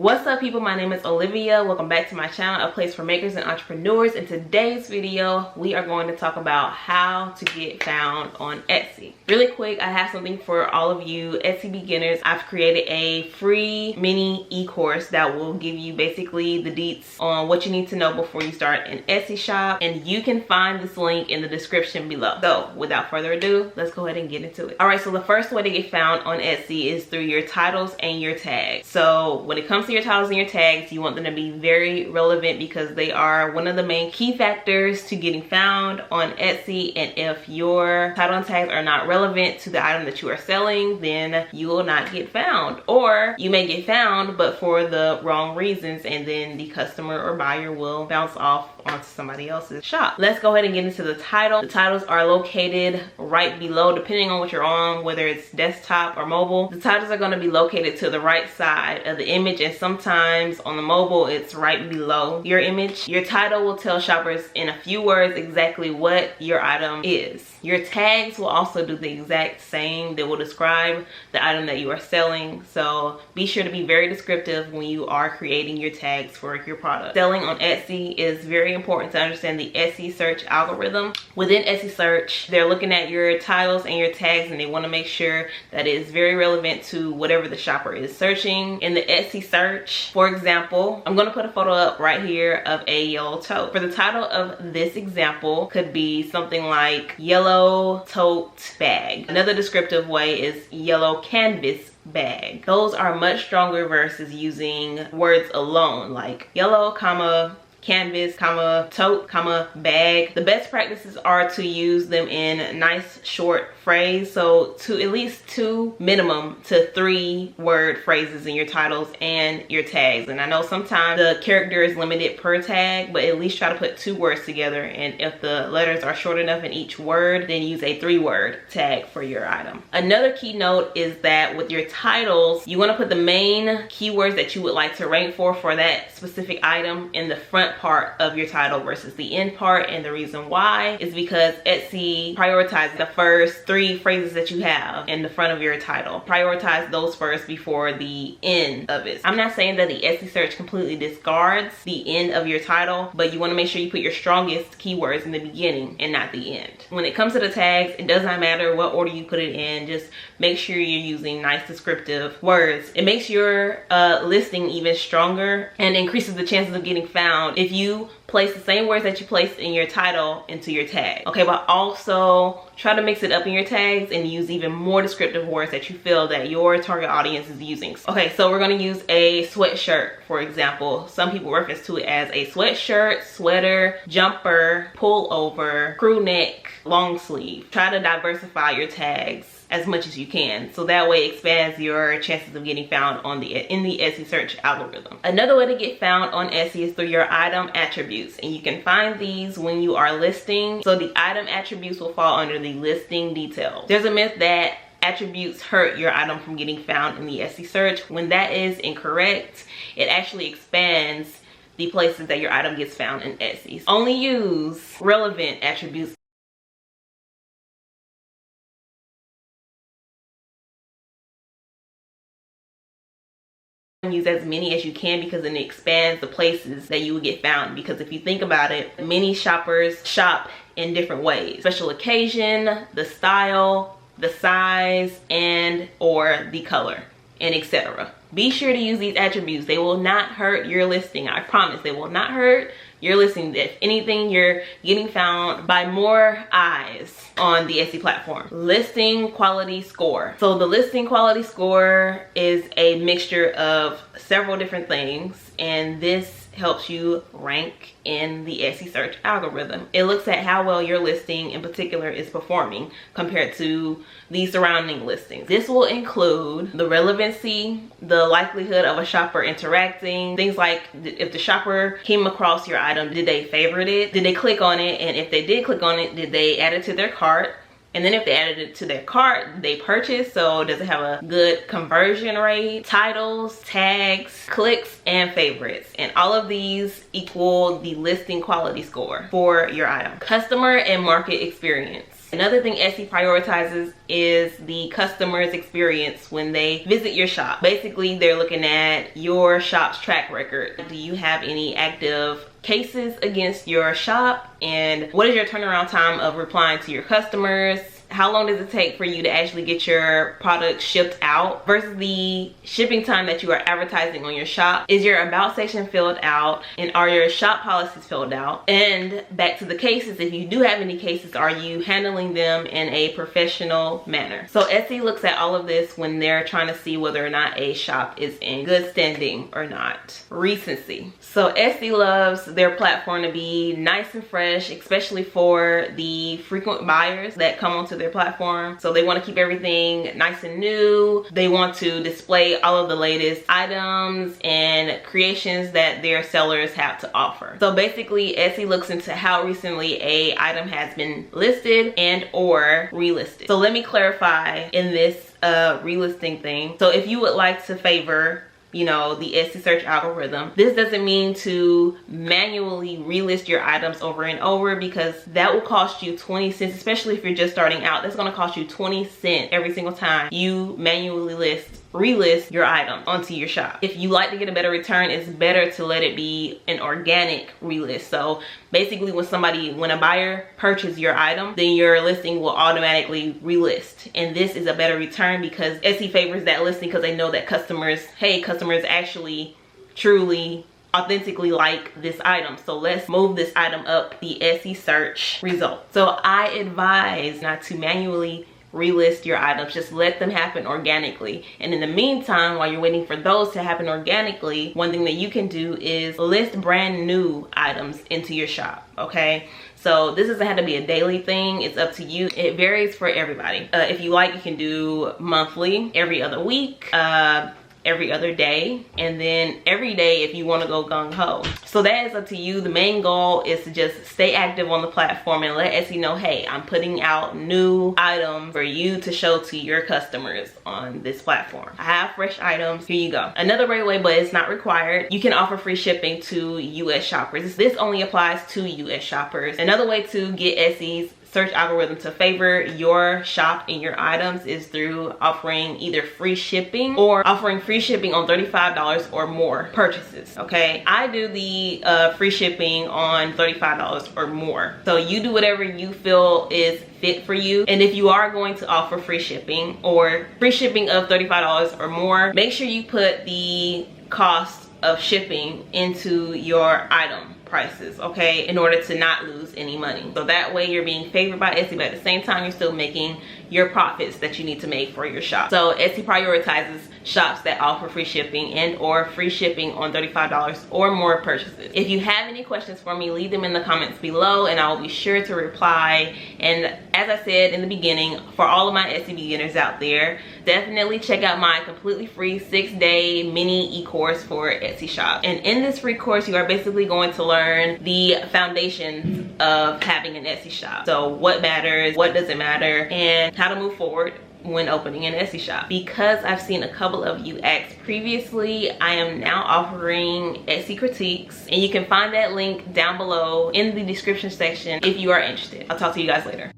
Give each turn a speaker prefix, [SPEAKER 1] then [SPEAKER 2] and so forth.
[SPEAKER 1] What's up, people? My name is Olivia. Welcome back to my channel, a place for makers and entrepreneurs. In today's video, we are going to talk about how to get found on Etsy. Really quick, I have something for all of you Etsy beginners. I've created a free mini e-course that will give you basically the deets on what you need to know before you start an Etsy shop, and you can find this link in the description below. So without further ado, let's go ahead and get into it. All right, so the first way to get found on Etsy is through your titles and your tags. So when it comes to your titles and your tags, you want them to be very relevant because they are one of the main key factors to getting found on Etsy. And if your title and tags are not relevant to the item that you are selling, then you will not get found, or you may get found but for the wrong reasons, and then the customer or buyer will bounce off onto somebody else's shop. Let's go ahead and get into the title. The titles are located right below, depending on what you're on, whether it's desktop or mobile. The titles are going to be located to the right side of the image, and sometimes on the mobile it's right below your image. Your title will tell shoppers in a few words exactly what your item is. Your tags will also do the exact same. They will describe the item that you are selling, so be sure to be very descriptive when you are creating your tags for your product. Selling on Etsy is very important to understand the Etsy search algorithm. Within Etsy search, they're looking at your titles and your tags, and they want to make sure that it is very relevant to whatever the shopper is searching. In the Etsy search, for example, I'm going to put a photo up right here of a yellow tote. For the title of this example could be something like yellow tote bag. Another descriptive way is yellow canvas bag. Those are much stronger versus using words alone, like yellow, comma, canvas, comma, tote, comma, bag. The best practices are to use them in nice short phrase, so to at least 2 minimum to 3 word phrases in your titles and your tags. And I know sometimes the character is limited per tag, but at least try to put 2 words together, and if the letters are short enough in each word, then use a 3-word tag for your item. Another key note is that with your titles, you want to put the main keywords that you would like to rank for that specific item in the front part of your title versus the end part. And the reason why is because Etsy prioritizes the first 3 phrases that you have in the front of your title. Prioritize those first before the end of it. I'm not saying that the Etsy search completely discards the end of your title, but you want to make sure you put your strongest keywords in the beginning and not the end. When it comes to the tags, it does not matter what order you put it in. Just make sure you're using nice descriptive words. It makes your listing even stronger and increases the chances of getting found if you place the same words that you placed in your title into your tag. Okay, but also try to mix it up in your tags and use even more descriptive words that you feel that your target audience is using. Okay, so we're going to use a sweatshirt, for example. Some people reference to it as a sweatshirt, sweater, jumper, pullover, crew neck, long sleeve. Try to diversify your tags as much as you can, so that way it expands your chances of getting found in the Etsy search algorithm. Another way to get found on Etsy is through your item attributes, and you can find these when you are listing. So the item attributes will fall under the listing details. There's a myth that attributes hurt your item from getting found in the Etsy search. When that is incorrect, it actually expands the places that your item gets found in Etsy. Only use relevant attributes. Use as many as you can because then it expands the places that you will get found. Because if you think about it, many shoppers shop in different ways: special occasion, the style, the size, and or the color, and etc. Be sure to use these attributes. They will not hurt your listing. I promise they will not hurt your listing. If anything, you're getting found by more eyes on the Etsy platform. Listing quality score. So the listing quality score is a mixture of several different things, and this helps you rank in the Etsy search algorithm. It looks at how well your listing in particular is performing compared to the surrounding listings. This will include the relevancy, the likelihood of a shopper interacting, things like if the shopper came across your item, did they favorite it? Did they click on it? And if they did click on it, did they add it to their cart? And then if they added it to their cart, they purchased, so does it have a good conversion rate? Titles, tags, clicks, and favorites. And all of these equal the listing quality score for your item. Customer and market experience. Another thing Etsy prioritizes is the customer's experience when they visit your shop. Basically, they're looking at your shop's track record. Do you have any active cases against your shop? And what is your turnaround time of replying to your customers? How long does it take for you to actually get your product shipped out versus the shipping time that you are advertising on your shop? Is your about section filled out, and are your shop policies filled out? And back to the cases, if you do have any cases, are you handling them in a professional manner? So Etsy looks at all of this when they're trying to see whether or not a shop is in good standing or not. Recency. So Etsy loves their platform to be nice and fresh, especially for the frequent buyers that come onto their platform. So they want to keep everything nice and new. They want to display all of the latest items and creations that their sellers have to offer. So basically, Etsy looks into how recently a item has been listed and or relisted. So let me clarify in this relisting thing. So if you would like to favor, you know, the Etsy search algorithm, this doesn't mean to manually relist your items over and over, because that will cost you 20 cents, especially if you're just starting out. That's going to cost you 20 cents every single time you manually relist your item onto your shop. If you like to get a better return, it's better to let it be an organic relist. So basically, when a buyer purchases your item, then your listing will automatically relist, and this is a better return because Etsy favors that listing because they know that customers actually truly authentically like this item. So let's move this item up the Etsy search result. So I advise not to manually relist your items. Just let them happen organically. And in the meantime, while you're waiting for those to happen organically, one thing that you can do is list brand new items into your shop. Okay, so this doesn't have to be a daily thing. It's up to you. It varies for everybody. If you like, you can do monthly, every other week, every other day, and then every day if you want to go gung-ho. So that is up to you. The main goal is to just stay active on the platform and let Etsy know, hey, I'm putting out new items for you to show to your customers on this platform. I have fresh items, here you go. Another great way, but it's not required, you can offer free shipping to US shoppers. This only applies to US shoppers. Another way to get Etsy's search algorithm to favor your shop and your items is through offering either free shipping or offering free shipping on $35 or more purchases. Okay, I do the free shipping on $35 or more. So you do whatever you feel is fit for you. And if you are going to offer free shipping or free shipping of $35 or more, make sure you put the cost of shipping into your item prices, okay, in order to not lose any money. So that way you're being favored by Etsy, but at the same time you're still making your profits that you need to make for your shop. So Etsy prioritizes shops that offer free shipping and or free shipping on $35 or more purchases. If you have any questions for me, leave them in the comments below and I will be sure to reply. And as I said in the beginning, for all of my Etsy beginners out there, definitely check out my completely free 6-day mini e-course for Etsy shop. And in this free course, you are basically going to learn the foundations of having an Etsy shop. So what matters, what doesn't matter, and how to move forward when opening an Etsy shop. Because I've seen a couple of you ask previously, I am now offering Etsy critiques, and you can find that link down below in the description section if you are interested. I'll talk to you guys later.